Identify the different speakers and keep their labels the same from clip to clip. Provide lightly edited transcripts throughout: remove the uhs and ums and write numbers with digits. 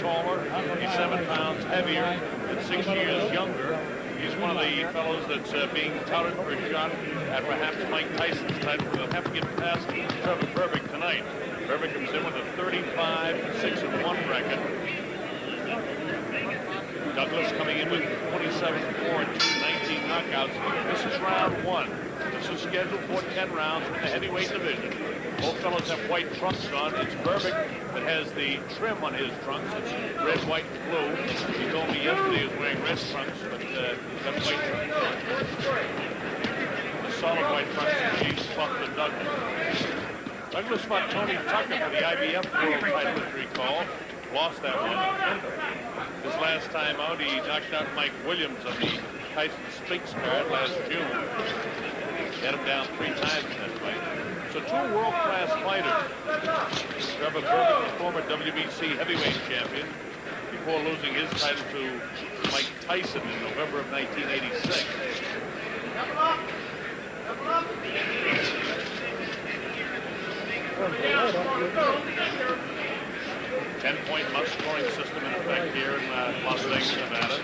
Speaker 1: taller, he's 7 pounds heavier, and 6 years younger. He's one of the fellows that's being touted for a shot at perhaps Mike Tyson's title. He'll have to get past Trevor Berbick tonight. Berbick comes in with a 35-6-1 record. Douglas coming in with 27-4 and 19 knockouts. This is round 1. This is scheduled for 10 rounds in the heavyweight division. Both fellows have white trunks on. It's Berbick that has the trim on his trunks. It's red, white, and blue. He told me yesterday he was wearing red trunks, but he's got white trunks on. The solid white trunks and jeans buff to Douglas. Douglas fought Tony Tucker for the IBF world title, if you recall. Lost that one. His last time out, he knocked out Mike Williams on the Tyson Spinks card last June. Had him down 3 times in that fight. So 2 world-class fighters. Trevor Berbick, the former WBC heavyweight champion, before losing his title to Mike Tyson in November of 1986. 10-point must-scoring system in effect here in Las Vegas, Nevada.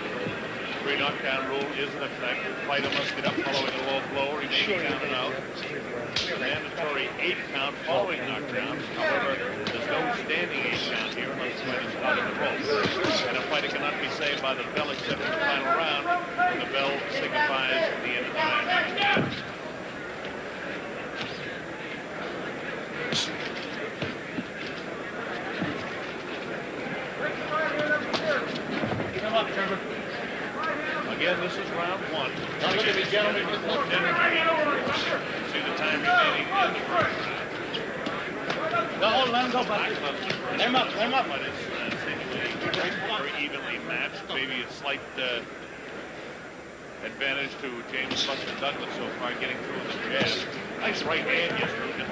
Speaker 1: 3 knockdown rule is in effect. The fighter must get up following a low blow, remaining down and out. Mandatory 8 count following knockdowns. However, there's no standing 8 count here unless the fighter's out of the rope. And a fighter cannot be saved by the bell except in the final round, when the bell signifies the end of the match. Come up, Trevor. Again, this is round 1. Now look at these gentlemen. See the time remaining in the first.
Speaker 2: No, let him go, buddy. Let him up.
Speaker 1: But it's seemingly very evenly matched. Maybe a slight advantage to James Buster Douglas so far, getting through the jab. Nice right hand yesterday.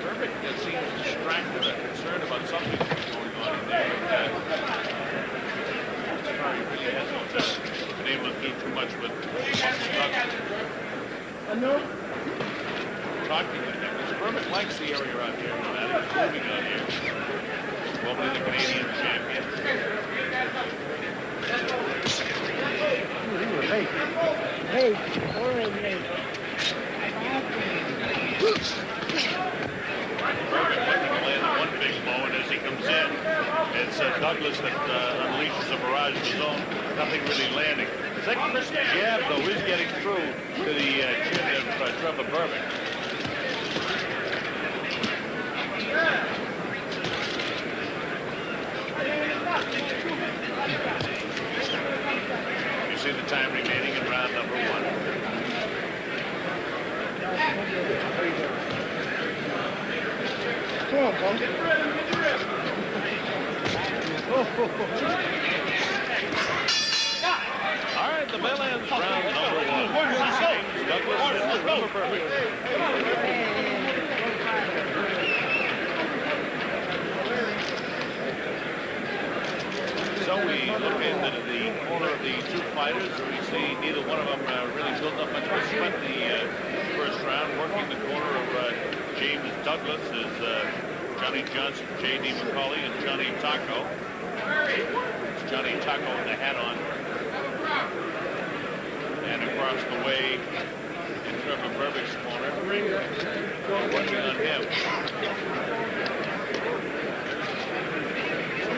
Speaker 1: Berbick seems distracted or concerned about something that's going on in there. He really hasn't been able to do too much with Buster Douglas. Talking with him. Berbick likes the area out here. He's moving out here. Formerly the Canadian champion.
Speaker 3: Hey,
Speaker 1: Berbick looking to land one big blow, and as he comes in, it's Douglas that unleashes a barrage of his own. Nothing really landing. That crisp jab, though, is getting through to the chin of Trevor Berbick. You see the time remaining in round number 1.
Speaker 3: come on, Punk.
Speaker 1: All right, the bell ends round number 1. Douglas and Trevor Berbick. So we look into the corner of the 2 fighters, and we see neither one of them really built up much sweat in the first round. Working the corner of James Douglas is Johnny Johnson, J.D. McCauley, and Johnny Taco. It's Johnny Taco with the hat on. And across the way in Trevor Berbick's corner, working on him.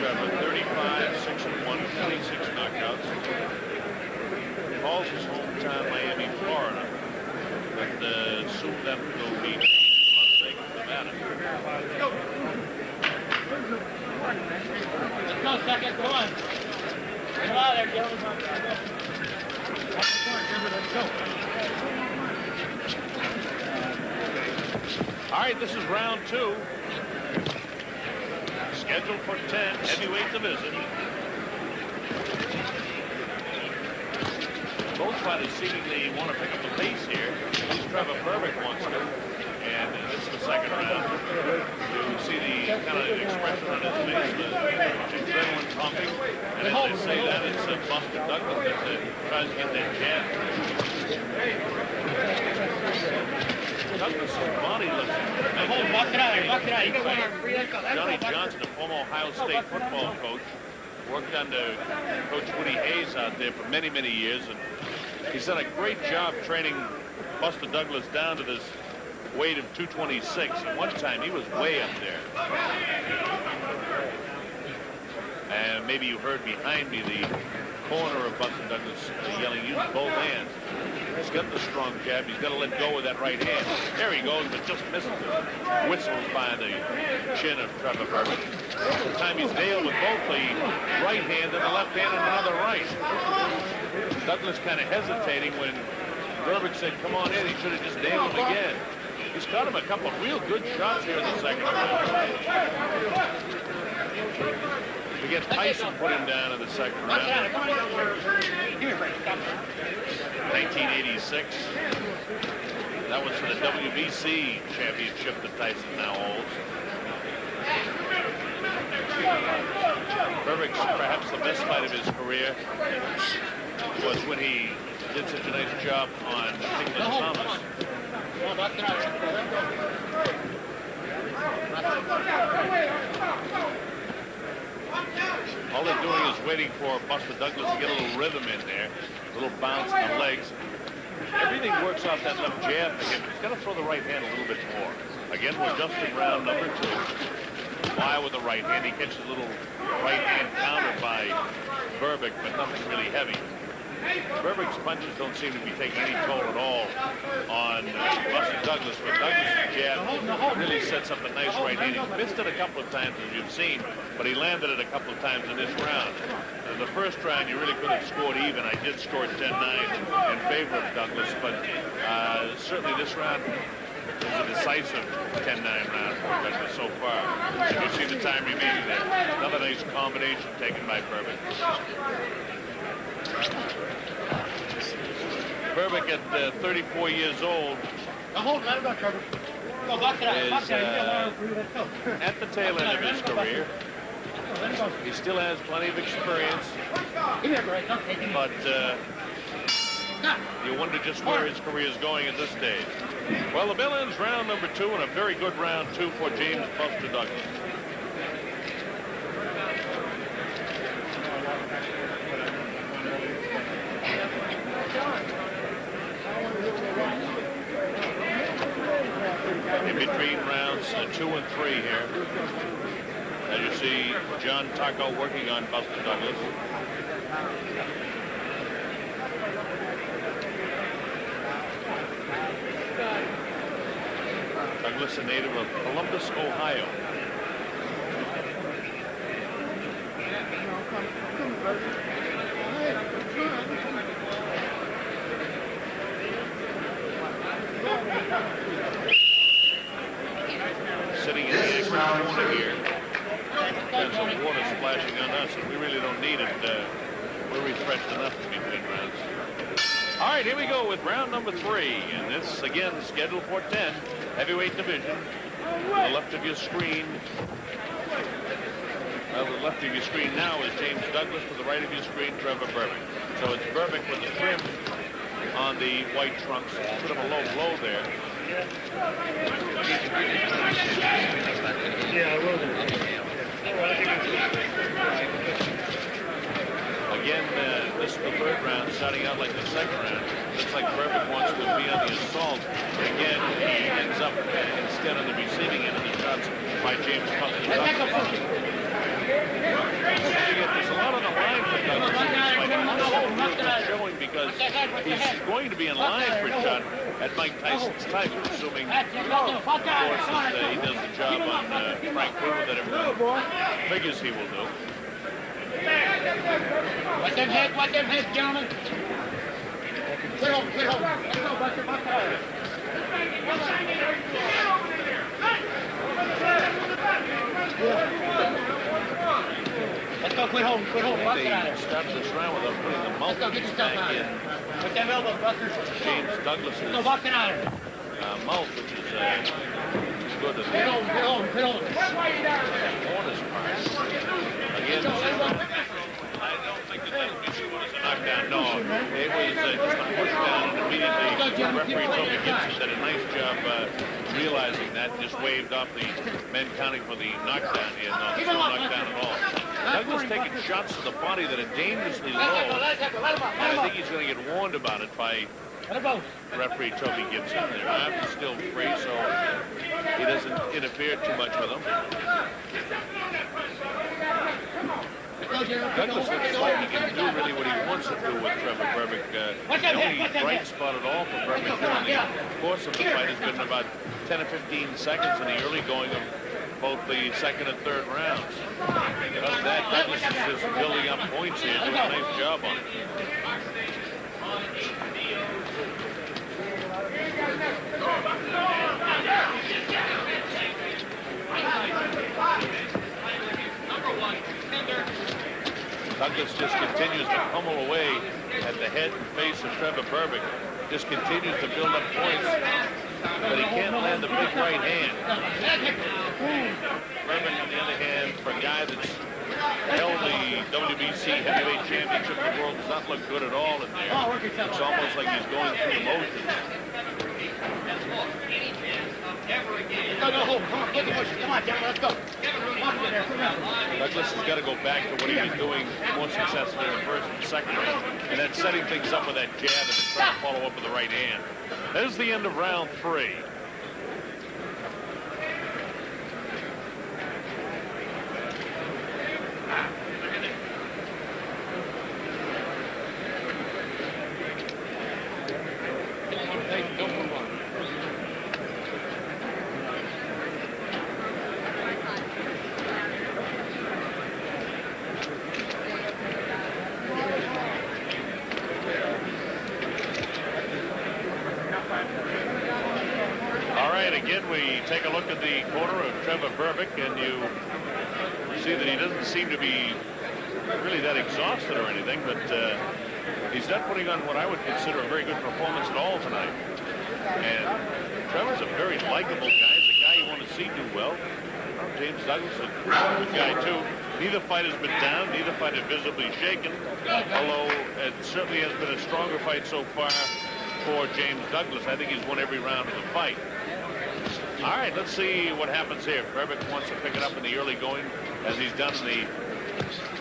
Speaker 1: Trevor, 35-6-1, 26 knockouts. Calls his hometown Miami, Florida, but soon that will be Las Vegas, Nevada.
Speaker 2: Let's go, second. Come on. Come on there, gentlemen. Let's go.
Speaker 1: All right, this is round 2. Scheduled for 10, heavyweight division. Both fighters seemingly want to pick up the pace here. At least Trevor Berbick wants to. And this is the second round. You see the kind of expression on his face, the adrenaline pumping. And as they say that, it's Buster Douglas that tries to get that jab. Douglas's body looks. Johnny Johnson, a former Ohio State football coach, worked under Coach Woody Hayes out there for many, many years, and he's done a great job training Buster Douglas down to this weight of 226. At one time, he was way up there. And maybe you heard behind me the corner of Buster Douglas yelling, use both hands. He's got the strong jab. He's got to let go with that right hand. There he goes, but just misses it. Whistles by the chin of Trevor Berbick. The time he's nailed with both the right hand and the left hand and another right. Douglas kind of hesitating when Berbick said, come on in. He should have just nailed him again. He's got him a couple of real good shots here in the second round. Again, Tyson put him down in the second round. 1986. That was for the WBC championship that Tyson now holds. Berbick's perhaps the best fight of his career was when he did such a nice job on Kingman Thomas. All they're doing is waiting for Buster Douglas to get a little rhythm in there, a little bounce on the legs. Everything works off that left jab for him. He's got to throw the right hand a little bit more. Again, we're just in round number 2. Why with the right hand? He catches a little right hand counter by Berbick, but nothing really heavy. Berbick's punches don't seem to be taking any toll at all on Buster Douglas, but Douglas' jab really sets up a nice right hand. He missed it a couple of times, as you've seen, but he landed it a couple of times in this round. In the first round, you really could have scored even. I did score 10-9 in favor of Douglas, but certainly this round is a decisive 10-9 round for Douglas so far. And you see the time remaining there. Another nice combination taken by Berbick. Berbick at 34 years old is at the tail end of his career. He still has plenty of experience, but you wonder just where his career is going at this stage. Well, the bell ends round number 2 and a very good round 2 for James Buster Douglas. In between rounds 2 and 3 here, as you see John Taco working on Buster Douglas. Douglas, a native of Columbus, Ohio. Sitting in the extra corner here. Got some water splashing on us, and we really don't need it. We're refreshed enough in between rounds. All right, here we go with round number 3, and this again scheduled for 10, heavyweight division. To the left of your screen. Well, to the left of your screen now is James Douglas. To the right of your screen, Trevor Berbick. So it's Berbick with the trim on the white trunks. A bit of a low blow there.
Speaker 2: Yeah, I will.
Speaker 1: Again, this is the 3rd round, starting out like the 2nd round. Looks like Berbick wants to be on the assault. But again, he ends up instead on the receiving end of the shots by James Buster Douglas. There's a lot on the line for Douglas in this fight. It's showing because he's going to be in line for a shot at Mike Tyson's title, assuming, of course, that he does the job on Frank Cooper that everyone figures he will do.
Speaker 2: Let them hit, gentlemen. Clear home. Let's go, Buster. Let's go, quit home.
Speaker 1: They started this round without putting the mouthpiece back in.
Speaker 2: Put them elbows, Buster.
Speaker 1: James Douglas's
Speaker 2: Go, Buster, out.
Speaker 1: mouth, which is good.
Speaker 2: Hit home.
Speaker 1: Corner's part. Again, I don't think that was a knockdown. No, it was just a push down and immediately referee Toby Gibson did a nice job realizing that, just waved off the men counting for the knockdown. He had no knockdown at all. Douglas taking shots to the body that are dangerously low, and I think he's going to get warned about it by referee Toby Gibson. Their arm is still free, so he doesn't interfere too much with them. Douglas looks like he can do really what he wants to do with Trevor Berbick. The only bright spot at all for Berbick during the course of the fight has been about 10 or 15 seconds in the early going of both the second and third rounds. Because of that, Douglas is just building up points here, doing a nice job on it. Douglas just continues to pummel away at the head and face of Trevor Berbick. Just continues to build up points, but he can't land the big right hand. Berbick, on the other hand, for a guy that's held the WBC heavyweight championship in the world, does not look good at all in there. It's almost like he's going through the motions.
Speaker 2: Come on, Trevor, let's go.
Speaker 1: Douglas has got to go back to what he was doing more successfully in the first and second round, and then setting things up with that jab and then trying to follow up with the right hand. There's the end of round 3. Again, we take a look at the corner of Trevor Berbick, and you see that he doesn't seem to be really that exhausted or anything, but he's not putting on what I would consider a very good performance at all tonight. And Trevor's a very likable guy. He's a guy you want to see do well. James Douglas is a good guy, too. Neither fight has been down. Neither fight has visibly shaken, although it certainly has been a stronger fight so far for James Douglas. I think he's won every round of the fight. All right, let's see what happens here. Berbick wants to pick it up in the early going, as he's done in the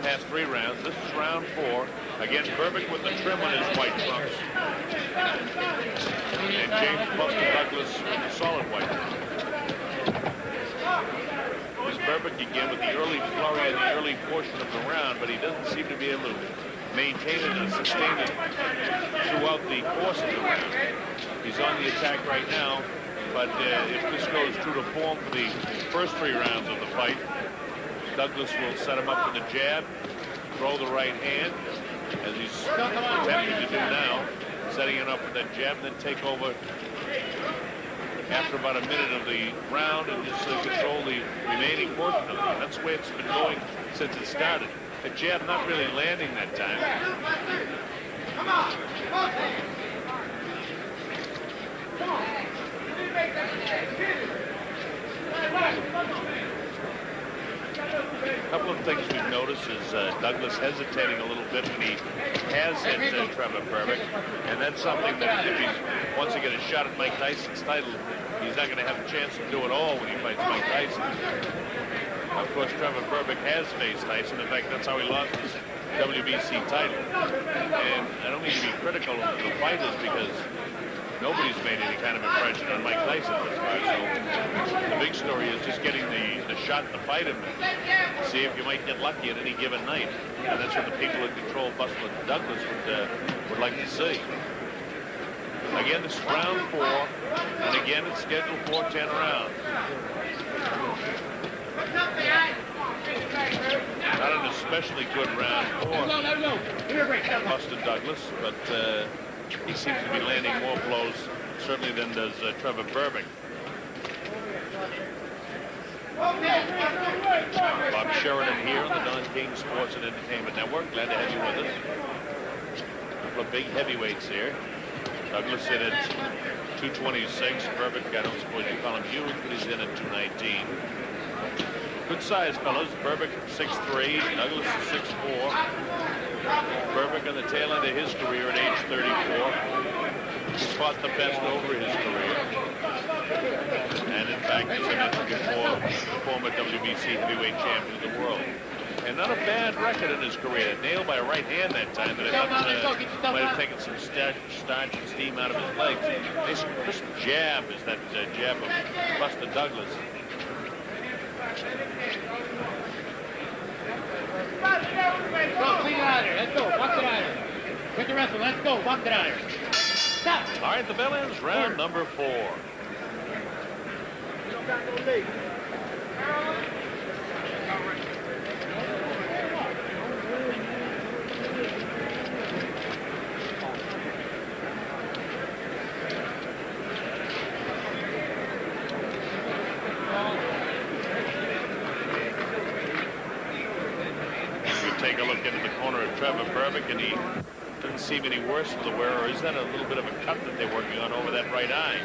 Speaker 1: past 3 rounds. This is round 4. Again, Berbick with the trim on his white trunks. And James Buster Douglas with the solid white trunks. There's Berbick again with the early flurry in the early portion of the round, but he doesn't seem to be able to maintain it and sustain it throughout the course of the round. He's on the attack right now. But if this goes true to form for the first 3 rounds of the fight, Douglas will set him up with a jab, throw the right hand, as he's attempting to do now, setting it up with that jab, and then take over after about a minute of the round and just control the remaining portion of it. That's the way it's been going since it started. The jab not really landing that time. Come on. Come on. A couple of things we've noticed is Douglas hesitating a little bit when he has hit Trevor Berbick, and that's something that if he wants to get a shot at Mike Tyson's title, he's not going to have a chance to do it all when he fights Mike Tyson. Of course, Trevor Berbick has faced Tyson. In fact, that's how he lost his WBC title. And I don't mean to be critical of the fighters because nobody's made any kind of impression on Mike Tyson thus far. So the big story is just getting the shot to fight him and see if you might get lucky at any given night. And that's what the people who control Buster Douglas would like to see. Again, this is round 4, and again, it's scheduled for 10 rounds. Not an especially good round for Buster Douglas, but he seems to be landing more blows, certainly, than does Trevor Berbick. Bob Sheridan here on the Don King Sports and Entertainment Network. Glad to have you with us. A couple of big heavyweights here. Douglas in at 226. Berbick, I don't suppose you call him huge, but he's in at 219. Good size, fellas. Berbick 6'3", Douglas is 6'4". Berbick on the tail end of his career at age 34. fought the best over his career. And in fact, as I mentioned before, former WBC heavyweight champion of the world. And not a bad record in his career. Nailed by a right hand that time that I thought might have taken some starch and steam out of his legs. Nice crisp jab is that jab of Buster Douglas.
Speaker 2: Go, clean it out of here. Let's go. Box it out of here. Quit the wrestle. Let's go. Box it out of here. Stop.
Speaker 1: All right, the bell ends round number 4. Take a look into the corner of Trevor Berbick, and he doesn't seem any worse for the wear, or is that a little bit of a cut that they're working on over that right eye?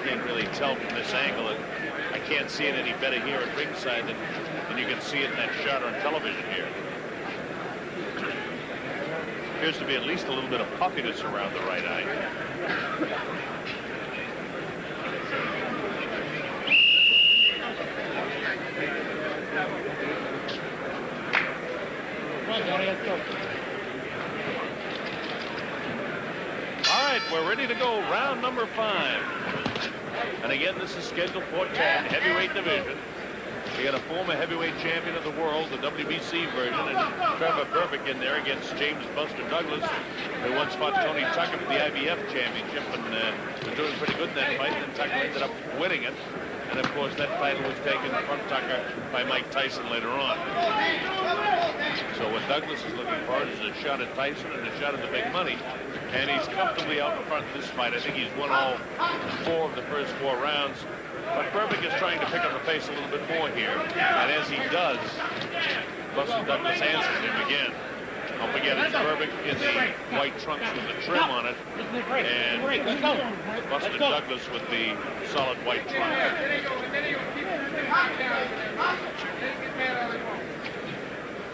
Speaker 1: Can't really tell from this angle. I can't see it any better here at ringside than you can see it in that shot on television here. Appears to be at least a little bit of puffiness around the right eye. All right, we're ready to go. Round number 5. And again, this is scheduled for 10, heavyweight division. You got a former heavyweight champion of the world, the WBC version, and Trevor Berbick in there against James Buster Douglas, who once fought Tony Tucker for the IBF championship and was doing pretty good in that fight, and Tucker ended up winning it. And of course, that title was taken from Tucker by Mike Tyson later on. So what Douglas is looking for is a shot at Tyson and a shot at the big money. And he's comfortably out in front of this fight. I think he's won all 4 of the first 4 rounds. But Berbick is trying to pick up the pace a little bit more here. And as he does, Buster Douglas answers him again. Don't forget, it's Berbick in the white trunks with the trim on it, and Buster Douglas with the solid white trunks.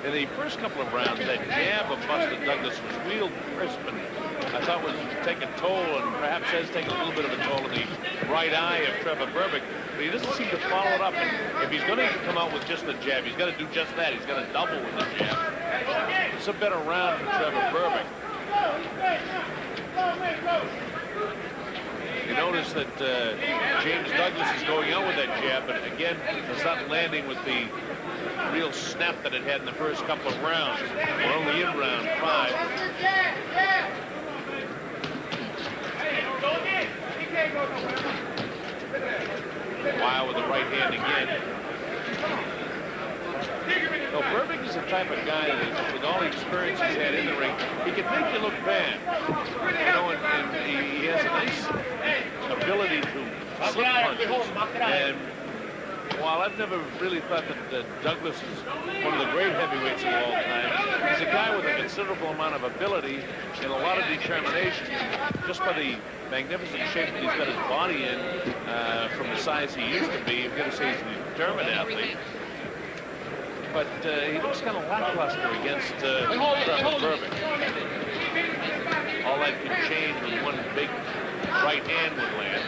Speaker 1: In the first couple of rounds, that jab of Buster Douglas was real crisp, and I thought was taking a toll, and perhaps has taken a little bit of a toll in the right eye of Trevor Berbick. But he doesn't seem to follow it up. And if he's going to come out with just the jab, he's got to do just that. He's got to double with the jab. It's a better round for Trevor Berbick. You notice that James Douglas is going out with that jab, but again, it's not landing with the real snap that it had in the first couple of rounds. We're only in round 5. Wow, with the right hand again. So Berbick is the type of guy that, with all the experience he's had in the ring, he can make you look bad. You know, and he has a nice ability to slip punches. And while I've never really thought that Douglas is one of the great heavyweights of all time, he's a guy with a considerable amount of ability and a lot of determination. Just by the magnificent shape that he's got his body in, from the size he used to be, you've got to say he's a determined athlete. But he looks kind of lackluster against Trevor Berbick. All that can change when one big right hand would land.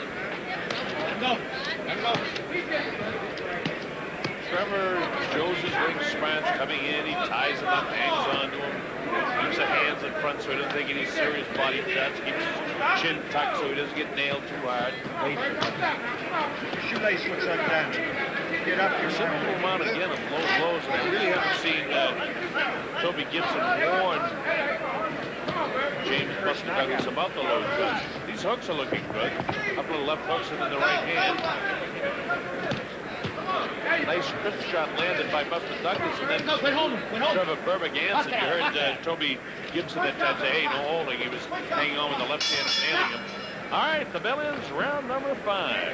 Speaker 1: Trevor shows his ring spots coming in. He ties him up, hangs on to him, keeps the hands in front so he doesn't take any serious body shots, keeps his chin tucked so he doesn't get nailed too hard.
Speaker 3: Shoelace looks like that. Get up your
Speaker 1: Considerable amount again of low blows, and I really haven't seen Toby Gibson warn James Buster Douglas about the low shots. These hooks are looking good. A couple of left hooks and then the right hand. Nice crisp shot landed by Buster Douglas, and then Trevor Berbick answered. You heard Toby Gibson that time say, hey, no holding. He was hanging on with the left hand and nailing him. All right, the bell ends round number 5.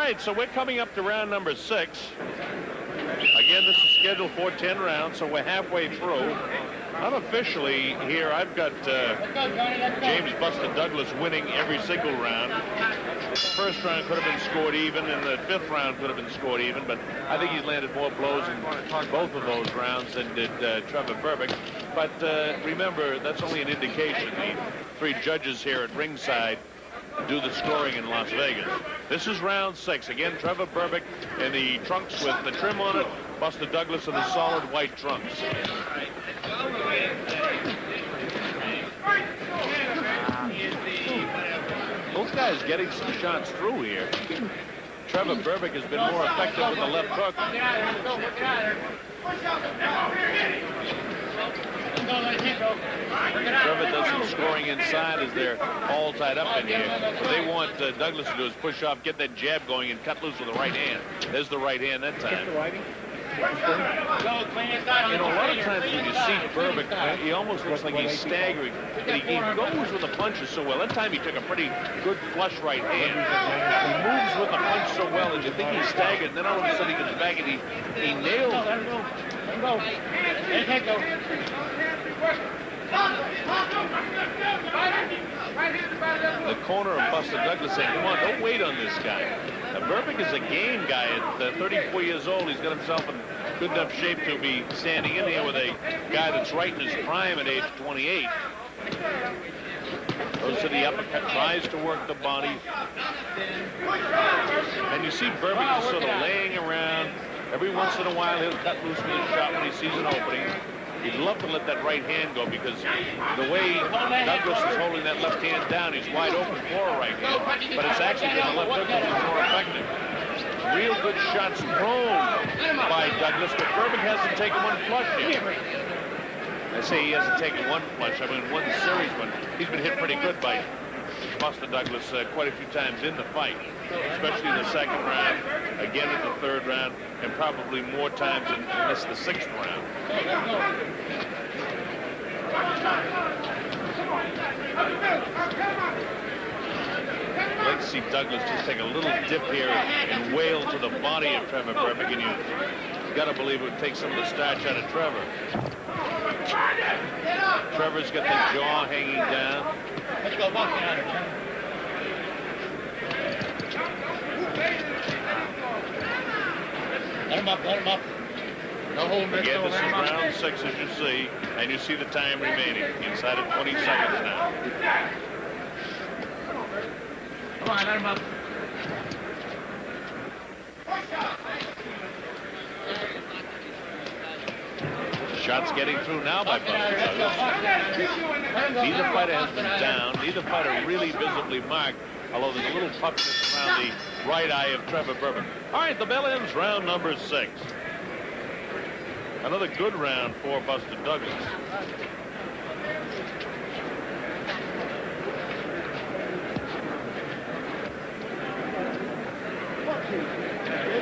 Speaker 1: right, so we're coming up to round number 6. Again, this is scheduled for 10 rounds, so we're halfway through. Unofficially here, I've got James Buster Douglas winning every single round. The first round could have been scored even, and the 5th round could have been scored even, but I think he's landed more blows in both of those rounds than did Trevor Berbick. But remember, that's only an indication. The 3 judges here at ringside do the scoring in Las Vegas. This is round 6. Again, Trevor Berbick in the trunks with the trim on it, Buster Douglas in the solid white trunks. Both guys getting some shots through here. Trevor Berbick has been more effective with the left hook. Trevor does some scoring inside as they're all tied up in here. What they want Douglas to do is push off, get that jab going, and cut loose with the right hand. There's the right hand that time. You know, a lot of times when you see Berbick, he almost looks like he's staggering. And he goes with the punches so well. That time he took a pretty good flush right hand. He moves with the punch so well that you think he's staggered. And then all of a sudden he comes back and he nails it. The corner of Buster Douglas saying, come on, don't wait on this guy. Now, Berbick is a game guy. At 34 years old, he's got himself in good enough shape to be standing in here with a guy that's right in his prime at age 28. Goes to the uppercut, tries to work the body. And you see Berbick just sort of laying around. Every once in a while, he'll cut loose with a shot when he sees an opening. He'd love to let that right hand go because the way Douglas is holding that left hand down, he's wide open for a right hand. But it's actually been the left hook that's more effective. Real good shots thrown by Douglas, but Berbick hasn't taken one flush yet. I say he hasn't taken one flush. I mean, one series, but he's been hit pretty good by Buster Douglas quite a few times in the fight, especially in the 2nd round, again in the 3rd round, and probably more times in this, the 6th round. I'd like to see Douglas just take a little dip here and wail to the body of Trevor Berbick, and you've got to believe it would take some of the starch out of Trevor. Trevor's got the jaw hanging down.
Speaker 2: Let's go walking on it. Let him up, let him up. No hold.
Speaker 1: Again, this is round 6, as you see, and you see the time remaining inside of 20 seconds now.
Speaker 2: Come on, let him up.
Speaker 1: Shots getting through now by Buster Douglas. Neither fighter has been down. Neither fighter really visibly marked, although there's a little puffiness around the right eye of Trevor Berbick. All right, the bell ends round number 6. Another good round for Buster Douglas.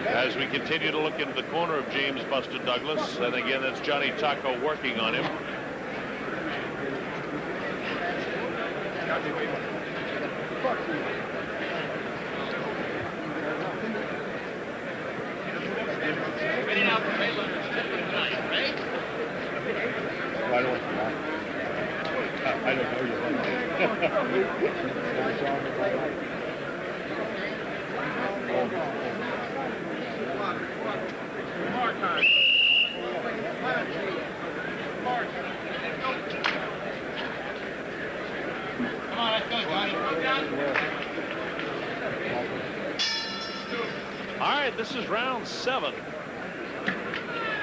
Speaker 1: As we continue to look into the corner of James Buster Douglas, and again, that's Johnny Taco working on him.
Speaker 3: I don't know you.
Speaker 2: Come on, let's go, Johnny.
Speaker 1: All right, this is round 7.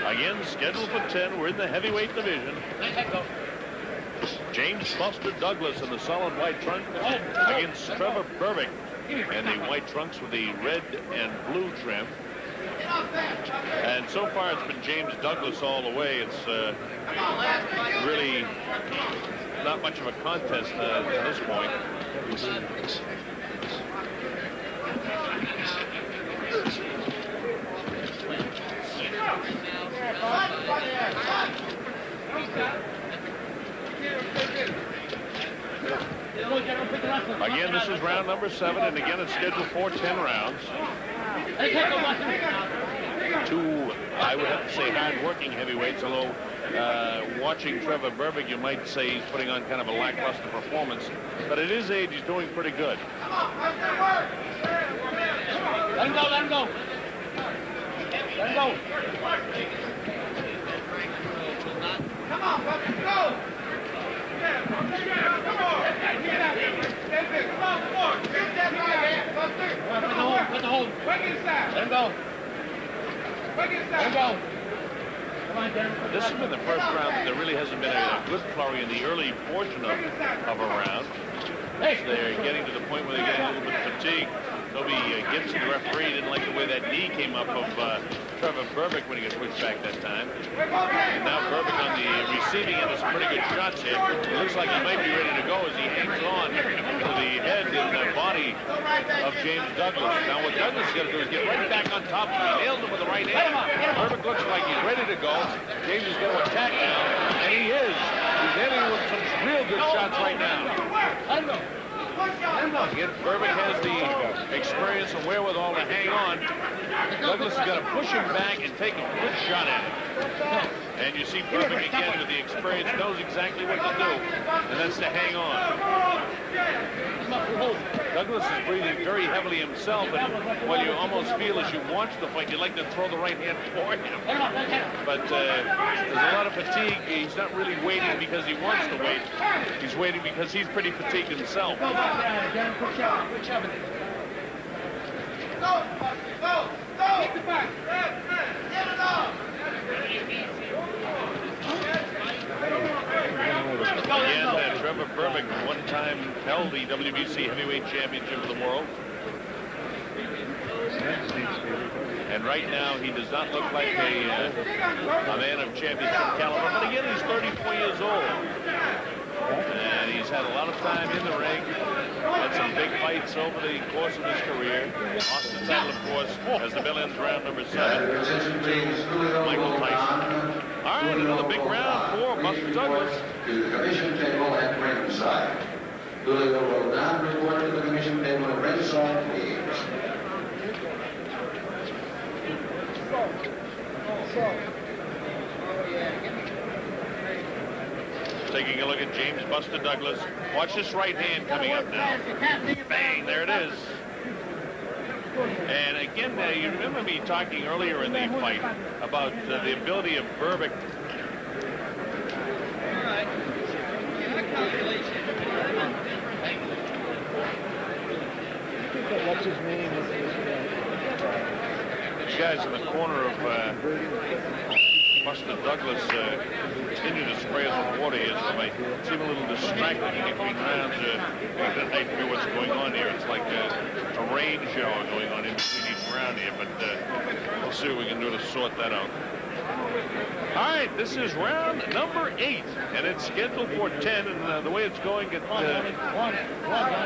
Speaker 1: Again, scheduled for 10. We're in the heavyweight division. James Buster Douglas in the solid white trunk against Trevor Berbick in the white trunks with the red and blue trim. And so far it's been James Douglas all the way. It's really not much of a contest at this point. Again, this is round number 7, and again it's scheduled for 10 rounds. Two, I would have to say, hard-working heavyweights, although watching Trevor Berbick, you might say he's putting on kind of a lackluster performance. But at his age, he's doing pretty good.
Speaker 2: Let him go, let him go. Let him go. Come on, Buster, go! Come on. Put the hold. Let him go. Let him go. Come on, Dan.
Speaker 1: This has been the first round that there really hasn't been a good flurry in the early portion of a round. They're getting to the point where they're getting a little bit fatigued. Toby Gibson, the referee, didn't like the way that knee came up of Trevor Berbick when he got pushed back that time. And now Berbick on the receiving end of some pretty good shots here. It looks like he might be ready to go as he hangs on to the head and the body of James Douglas. Now what Douglas is going to do is get right back on top of him. He nails him with the right hand. Berbick looks like he's ready to go. James is going to attack now, and he is. He's hitting with some real good shots right now. Again, Berbick has the experience and wherewithal to hang on. Douglas has got to push him back and take a good shot at him. And you see Berbick again with the experience, knows exactly what to do, and that's to hang on. Douglas is breathing very heavily himself, and while you almost feel as you watch the fight, you'd like to throw the right hand for him. But there's a lot of fatigue. He's not really waiting because he wants to wait. He's waiting because he's pretty fatigued himself.
Speaker 2: Go! Get the back! Get it off!
Speaker 1: Again, Trevor Berbick one time held the WBC Heavyweight Championship of the world. And right now, he does not look like a man of championship caliber. But again, he's 34 years old. And he's had a lot of time in the ring. Had some big fights over the course of his career. Lost the title, of course, as the bell ends round number 7 to Michael Tyson. All right, another big round for Buster Douglas.
Speaker 4: To the commission table at ringside. Louisville will now report to the commission table at ringside, please.
Speaker 1: Taking a look at James Buster Douglas. Watch this right hand coming up now. Bang, there it is. And again, you remember me talking earlier in the fight about the ability of Berbick.
Speaker 3: What's his name?
Speaker 1: These guys in the corner of Buster Douglas continue to spray us with water here, so they seem a little distracted in between rounds. I don't know what's going on here. It's like a rain shower going on in between each round here, but we'll see what we can do to sort that out. All right, this is round number 8, and it's scheduled for 10, and the way it's going, it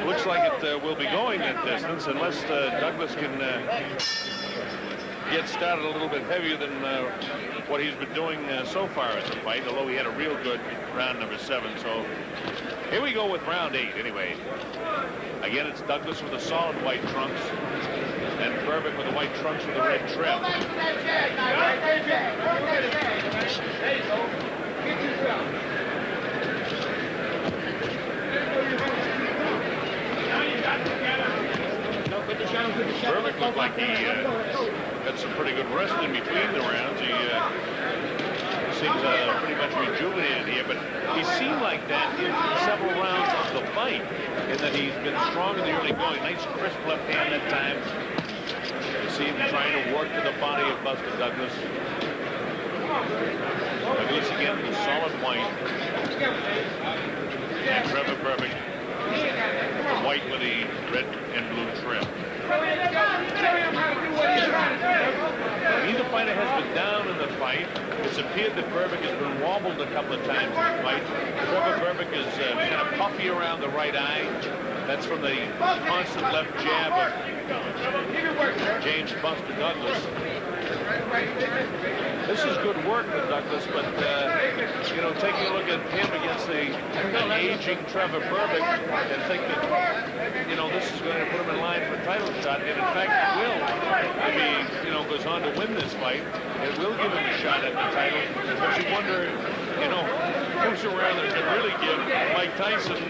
Speaker 1: looks like it will be going that distance, unless Douglas can get started a little bit heavier than what he's been doing so far in the fight, although he had a real good round number 7. So here we go with round 8 anyway. Again, it's Douglas with the solid white trunks and Berbick with the white trunks with the red trim. Berbick looked like he had some pretty good rest in between the rounds. He seems pretty much rejuvenated here, but he seemed like that in several rounds of the fight, in that he's been strong in the early going. Nice crisp left hand that time. You see him trying to work to the body of Buster Douglas. Douglas again with solid white. And Trevor Berbick, white with the red and blue trim. Neither fighter has been down in the fight. It's appeared that Berbick has been wobbled a couple of times in the fight. Trevor Berbick is kind of puffy around the right eye. That's from the constant left jab of James Buster Douglas. This is good work with Douglas, but, you know, taking a look at him against an aging Trevor Berbick and think that, you know, this is going to put him in line for a title shot, and in fact it will. I mean, goes on to win this fight, it will give him a shot at the title. But you wonder, you know, who's around that can really give Mike Tyson